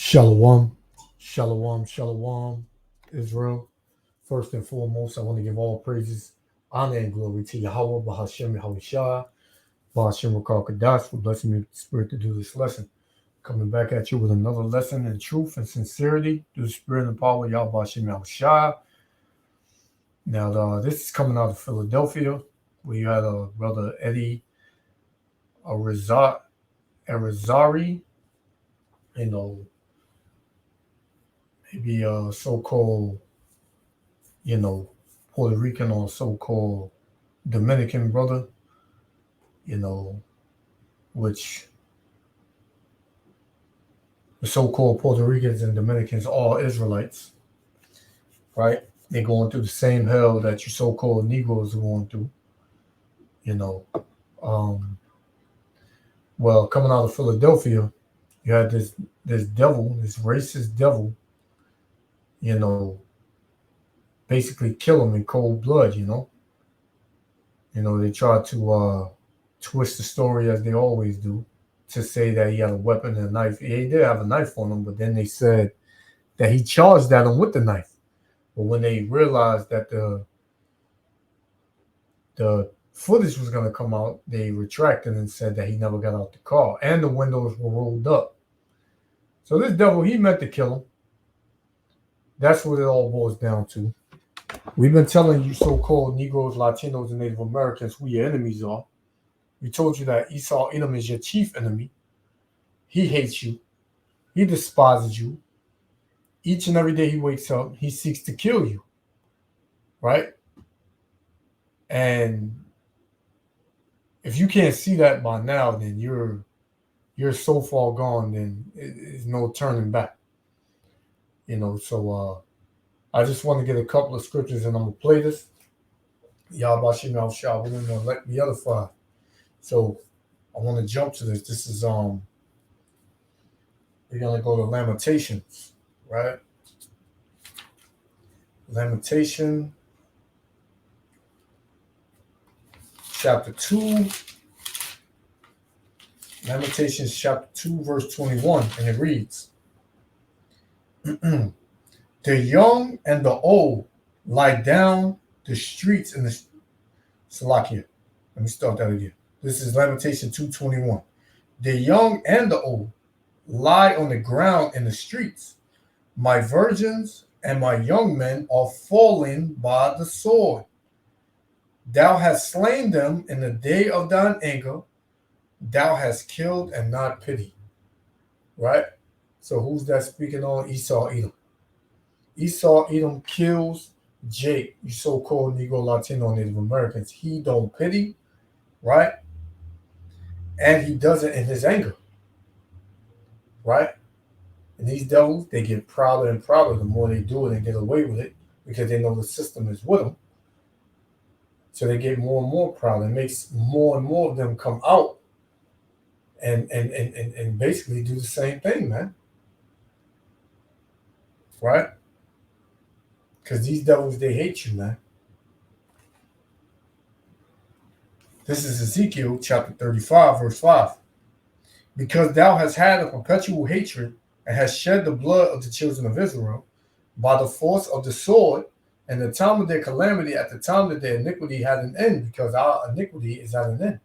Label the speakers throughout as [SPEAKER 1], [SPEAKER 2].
[SPEAKER 1] Shalom, shalom, shalom, Israel. First and foremost, I want to give all praises, honor, and glory to Yahweh, Bahashem, Yahushua, Bahashem, Rakal Kadash, for blessing me with the spirit to do this lesson. Coming back at you with another lesson in truth and sincerity through the spirit and power of Yahweh, Bahashem, Yahushua. Now, this is coming out of Philadelphia, where you had brother Eddie Arizari, you know, maybe a so-called Puerto Rican or so-called Dominican brother, you know, which the so-called Puerto Ricans and Dominicans are Israelites, right? They're going through the same hell that you so-called Negroes are going through, you know. Well, coming out of Philadelphia, you had this devil, this racist devil, you know, basically kill him in cold blood, you know. They tried to twist the story as they always do to say that he had a weapon and a knife. Yeah, he did have a knife on him, but then they said that he charged at him with the knife. But when they realized that the footage was going to come out, they retracted and said that he never got out the car and the windows were rolled up. So this devil, he meant to kill him. That's what it all boils down to. We've been telling you so-called Negroes, Latinos, and Native Americans who your enemies are. We told you that Esau Edom is your chief enemy. He hates you. He despises you. Each and every day he wakes up, he seeks to kill you. Right? And if you can't see that by now, then you're so far gone, then there's no turning back. So I just want to get a couple of scriptures and I'm gonna play this. Yahbashim al Shah, we're gonna let the other five. So I want to jump to this. This is we're gonna go to Lamentations, right? Lamentation chapter 2. Lamentations chapter 2, verse 21, and it reads, the young and the old lie down the streets in the Salakia. Let me start that again. This is Lamentation 2:21. The young and the old lie on the ground in the streets. My virgins and my young men are fallen by the sword. Thou hast slain them in the day of thine anger. Thou hast killed and not pitied. Right? So who's that speaking on? Esau Edom. Esau Edom kills Jake, you so-called Negro, Latino, Native Americans. He don't pity, right? And he does it in his anger, right? And these devils, they get prouder and prouder the more they do it and get away with it because they know the system is with them. So they get more and more proud. It makes more and more of them come out and basically do the same thing, man. Right? Because these devils, they hate you, man. This is Ezekiel chapter 35, verse 5. Because thou hast had a perpetual hatred and hast shed the blood of the children of Israel by the force of the sword and the time of their calamity at the time that their iniquity had an end, because our iniquity is at an end.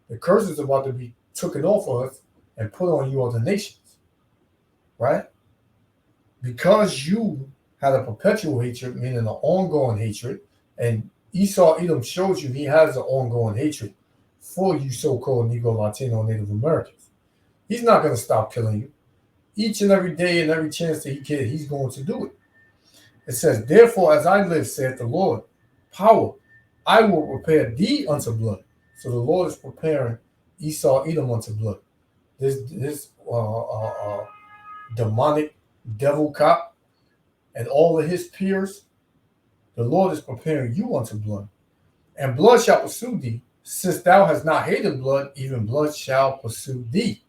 [SPEAKER 1] The curse is about to be taken off of us and put on you other nations. Right? Because you had a perpetual hatred, meaning an ongoing hatred, and Esau Edom shows you he has an ongoing hatred for you so-called Negro, Latino, Native Americans. He's not going to stop killing you. Each and every day and every chance that he can, he's going to do it. It says, therefore, as I live, saith the Lord, power, I will prepare thee unto blood. So the Lord is preparing Esau Edom unto blood. This demonic devil cop and all of his peers, the Lord is preparing you unto blood. And blood shall pursue thee. Since thou hast not hated blood, even blood shall pursue thee.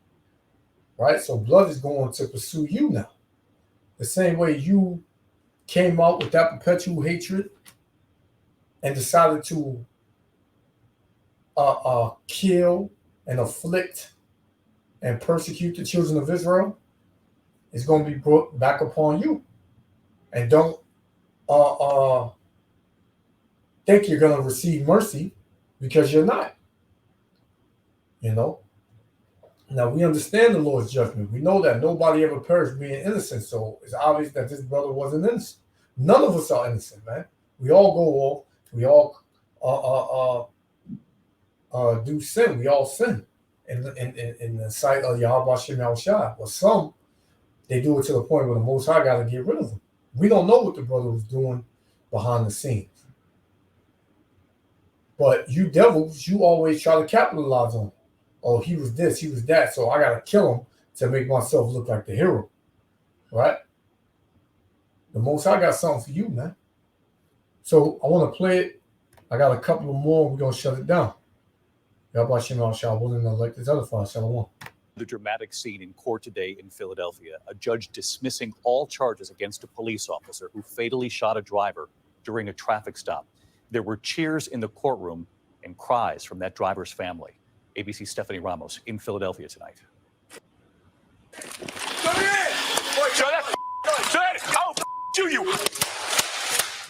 [SPEAKER 1] Right? So blood is going to pursue you now. The same way you came out with that perpetual hatred and decided to kill and afflict and persecute the children of Israel, is going to be brought back upon you. And don't uh, uh, think you're going to receive mercy, because you're not. You know. Now we understand the Lord's judgment. We know that nobody ever perished being innocent. So it's obvious that this brother wasn't innocent. None of us are innocent, man. We all go off. We all do sin. We all sin in the sight of Yahweh Shem Yahushua. But some, they do it to the point where the Most High got to get rid of them. We don't know what the brother was doing behind the scenes. But you devils, you always try to capitalize on it. Oh, he was this, he was that, so I got to kill him to make myself look like the hero. Right? The Most High got something for you, man. So I want to play it. I got a couple of more. We're going to shut it down. Yahweh Shem Yahushua willing to elect this other file. Shalom.
[SPEAKER 2] The dramatic scene in court today in Philadelphia, a judge dismissing all charges against a police officer who fatally shot a driver during a traffic stop. There were cheers in the courtroom and cries from that driver's family. ABC's Stephanie Ramos in Philadelphia tonight.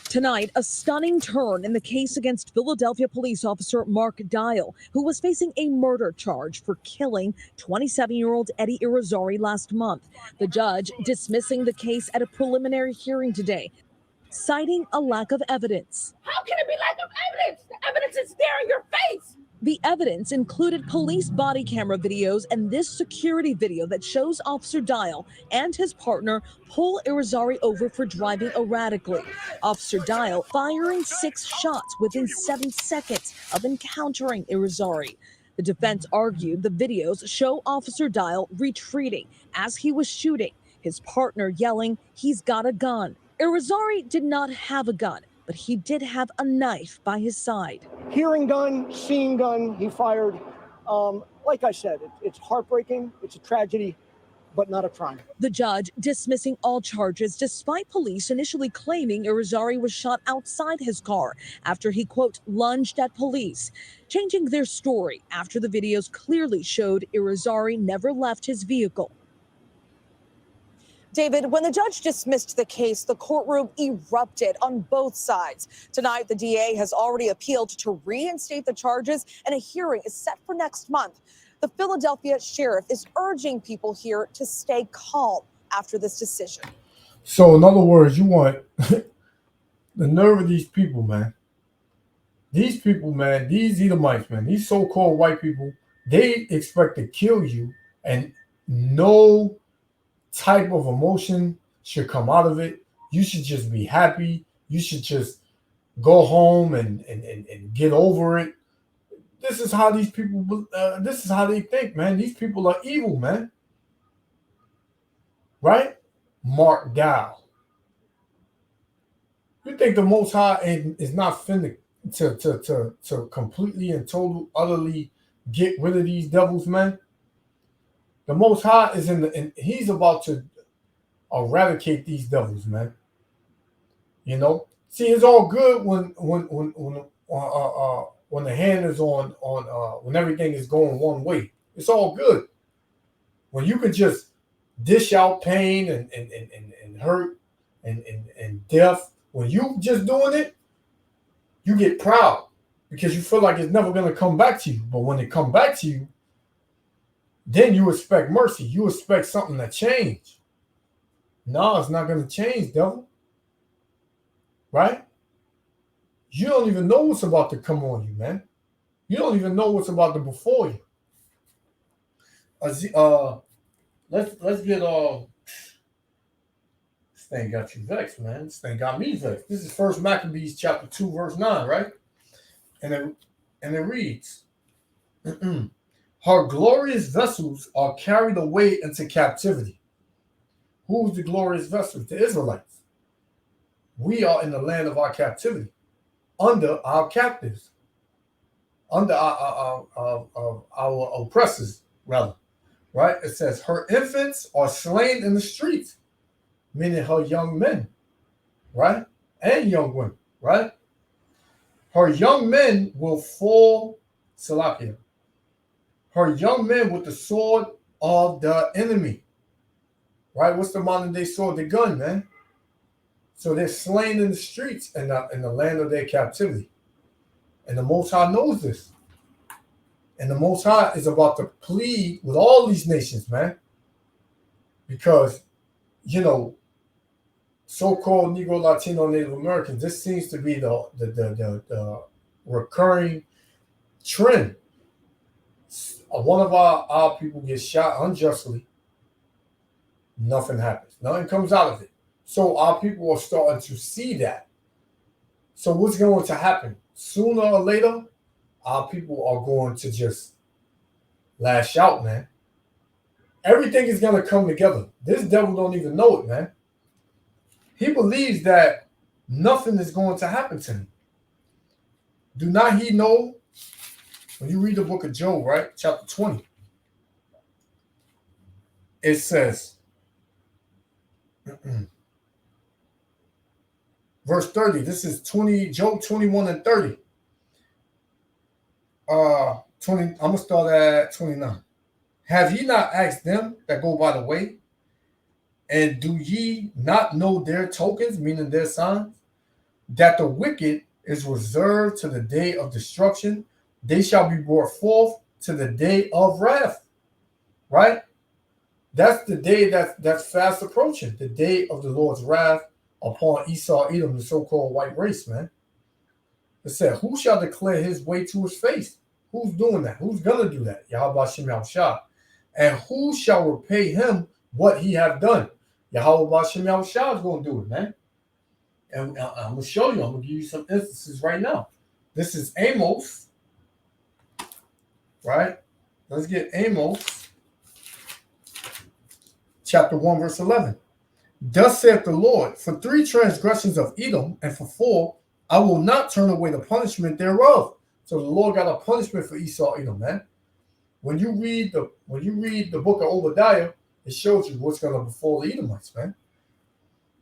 [SPEAKER 3] Tonight, a stunning turn in the case against Philadelphia police officer Mark Dial, who was facing a murder charge for killing 27-year-old Eddie Irizarry last month. The judge dismissing the case at a preliminary hearing today, citing a lack of evidence.
[SPEAKER 4] How can it be lack of evidence? The evidence is there in your face.
[SPEAKER 3] The evidence included police body camera videos and this security video that shows Officer Dial and his partner pull Irizarry over for driving erratically. Officer Dial firing 6 shots within 7 seconds of encountering Irizarry. The defense argued the videos show Officer Dial retreating as he was shooting, his partner yelling, "He's got a gun." Irizarry did not have a gun, but he did have a knife by his side.
[SPEAKER 5] Hearing gun, seeing gun, he fired. Like I said, it's heartbreaking. It's a tragedy, but not a crime.
[SPEAKER 3] The judge dismissing all charges despite police initially claiming Irizarry was shot outside his car after he, quote, lunged at police, changing their story after the videos clearly showed Irizarry never left his vehicle.
[SPEAKER 6] David, when the judge dismissed the case, the courtroom erupted on both sides. Tonight, the DA has already appealed to reinstate the charges, and a hearing is set for next month. The Philadelphia sheriff is urging people here to stay calm after this decision.
[SPEAKER 1] So, in other words, you want the nerve of these people, man. These people, man, these Edomites, man, these so-called white people, they expect to kill you, and no type of emotion should come out of it. You should just be happy. You should just go home and get over it. This is how these people, this is how they think, man. These people are evil, man. Right? Mark Dow. You think the Most High is not finna to completely and totally, utterly get rid of these devils, man? The Most High is and he's about to eradicate these devils, man. You know, see, it's all good when the hand is on when everything is going one way. It's all good. When you can just dish out pain and hurt and death, when you just doing it, you get proud because you feel like it's never gonna come back to you. But when it come back to you, then you expect mercy. You expect something to change. No, it's not going to change, devil. Right? You don't even know what's about to come on you, man. You don't even know what's about to befall you. Let's get this thing got you vexed, man. This thing got me vexed. This is First Maccabees chapter 2, verse 9, right? And it reads. Her glorious vessels are carried away into captivity. Who's the glorious vessels? The Israelites. We are in the land of our captivity, under our captives, under our oppressors, rather. Right? It says, her infants are slain in the streets, meaning her young men, right? And young women, right? Her young men will fall, Salakia. Her young men with the sword of the enemy, right? What's the modern day sword? The gun, man. So they're slain in the streets in the land of their captivity. And the Most High knows this. And the Most High is about to plead with all these nations, man. Because, you know, so-called Negro, Latino, Native Americans, this seems to be the recurring trend. One of our people gets shot unjustly. Nothing happens. Nothing comes out of it. So our people are starting to see that. So what's going to happen? Sooner or later, our people are going to just lash out, man. Everything is going to come together. This devil don't even know it, man. He believes that nothing is going to happen to him. Do not he know? When you read the book of Job, right? Chapter 20. It says, verse 30. This is Job 21 and 30. 20. I'm gonna start at 29. Have ye not asked them that go by the way? And do ye not know their tokens, meaning their signs? That the wicked is reserved to the day of destruction. They shall be brought forth to the day of wrath. Right? That's the day that's fast approaching. The day of the Lord's wrath upon Esau, Edom, the so-called white race, man. It said, who shall declare his way to his face? Who's doing that? Who's going to do that? Yahweh Shem Yahushua. And who shall repay him what he have done? Yahweh Shem Yahushua is going to do it, man. And I'm going to show you. I'm going to give you some instances right now. This is Amos. Right? Let's get Amos. Chapter 1, verse 11. Thus saith the Lord, for 3 transgressions of Edom, and for 4, I will not turn away the punishment thereof. So the Lord got a punishment for Esau, Edom, man. When you read the book of Obadiah, it shows you what's going to befall the Edomites, man.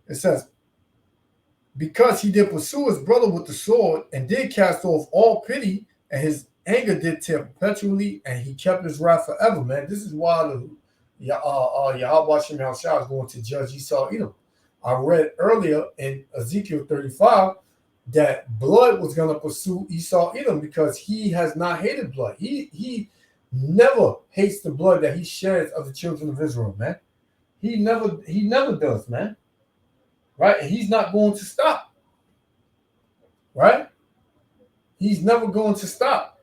[SPEAKER 1] It says, because he did pursue his brother with the sword, and did cast off all pity, and his anger did tear perpetually, and he kept his wrath forever, man. This is why Yahweh Shem Yahushua is going to judge Esau, Edom. I read earlier in Ezekiel 35 that blood was going to pursue Esau, Edom, because he has not hated blood. He never hates the blood that he sheds of the children of Israel, man. He never does, man. Right? And he's not going to stop. Right? He's never going to stop.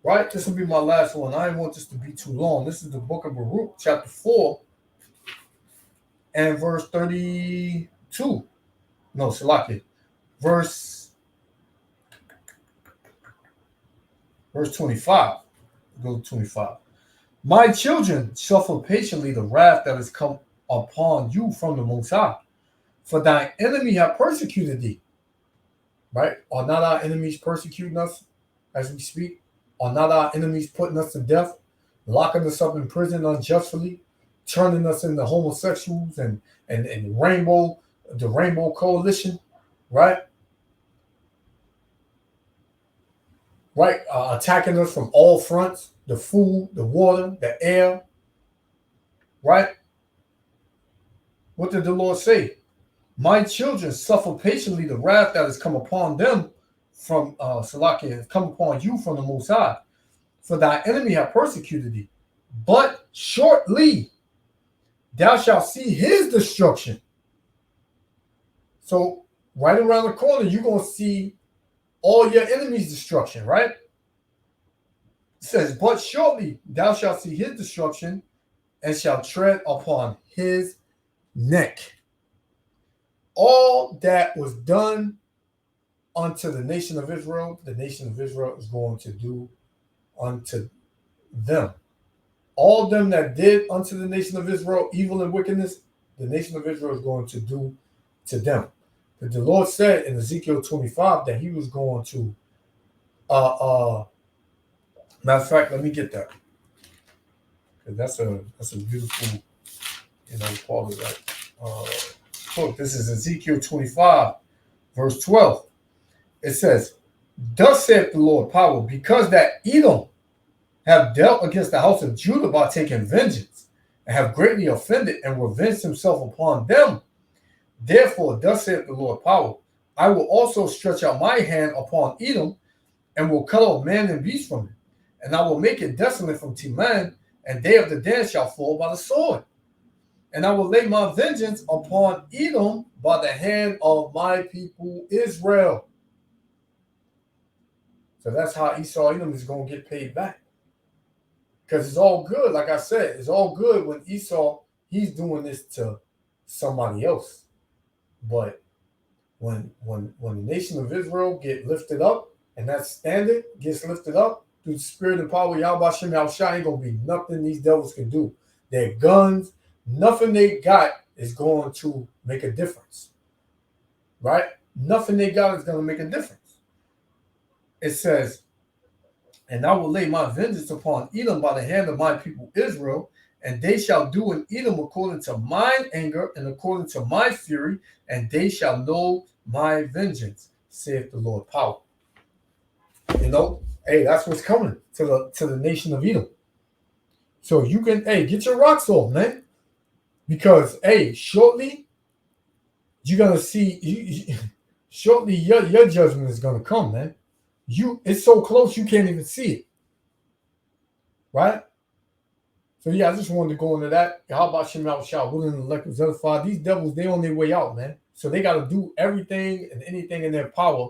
[SPEAKER 1] Right? This will be my last one. I didn't want this to be too long. This is the book of Baruch, chapter 4, and verse 32. No, Salaki. Verse 25. Go to 25. My children, suffer patiently the wrath that has come upon you from the Most High, for thine enemy have persecuted thee. Right? Are not our enemies persecuting us as we speak? Are not our enemies putting us to death, locking us up in prison unjustly, turning us into homosexuals and the Rainbow Coalition, right? Right, attacking us from all fronts, the food, the water, the air, right? What did the Lord say? My children suffer patiently the wrath that has come upon them from Salakia, has come upon you from the Most High. For thy enemy have persecuted thee. But shortly thou shalt see his destruction. So right around the corner, you're going to see all your enemies' destruction, right? It says, but shortly thou shalt see his destruction and shalt tread upon his neck. All that was done unto the nation of Israel is going to do unto them. All them that did unto the nation of Israel evil and wickedness, the nation of Israel is going to do to them. But the Lord said in Ezekiel 25 that he was going to matter of fact, let me get that. That's a beautiful, quality, right? Look, this is Ezekiel 25, verse 12. It says, thus saith the Lord power, because that Edom have dealt against the house of Judah by taking vengeance, and have greatly offended and revenged himself upon them. Therefore, thus saith the Lord power, I will also stretch out my hand upon Edom, and will cut off man and beast from it. And I will make it desolate from Teman, and they of the Dan shall fall by the sword. And I will lay my vengeance upon Edom by the hand of my people Israel. So that's how Esau Edom is going to get paid back. Because it's all good, like I said, it's all good when Esau, he's doing this to somebody else. But when the nation of Israel get lifted up, and that standard gets lifted up through the spirit and power of Yahweh Shem Yahushua, ain't going to be nothing these devils can do. Their guns, nothing they got is going to make a difference. Right? Nothing they got is going to make a difference. It says, and I will lay my vengeance upon Edom by the hand of my people Israel, and they shall do in Edom according to mine anger and according to my fury, and they shall know my vengeance, saith the Lord power. You know, hey, that's what's coming to the nation of Edom. So you can, hey, get your rocks off, man. Because, hey, shortly, you're going to see, shortly your judgment is going to come, man. It's so close you can't even see it. Right? So, yeah, I just wanted to go into that. How about Shem Yahushua, willing to elect Zephaniah? These devils, they on their way out, man. So they got to do everything and anything in their power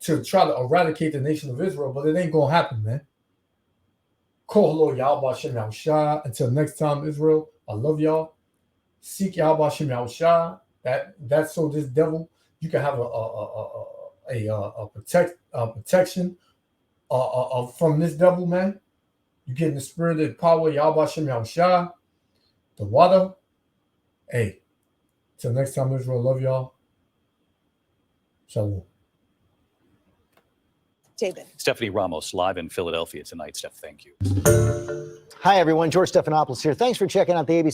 [SPEAKER 1] to try to eradicate the nation of Israel, but it ain't going to happen, man. Call Lord Yahweh Shem Yahushua. Until next time, Israel, I love y'all. Seek Yahweh Shem Yahushua. That's so this devil, you can have a protection from this devil, man. You get in the spirit and power of Yahweh Shem Yahushua, the water. Hey, till next time, Israel, love y'all. Shalom.
[SPEAKER 6] David.
[SPEAKER 2] Stephanie Ramos, live in Philadelphia tonight. Steph, thank you.
[SPEAKER 7] Hi, everyone. George Stephanopoulos here. Thanks for checking out the ABC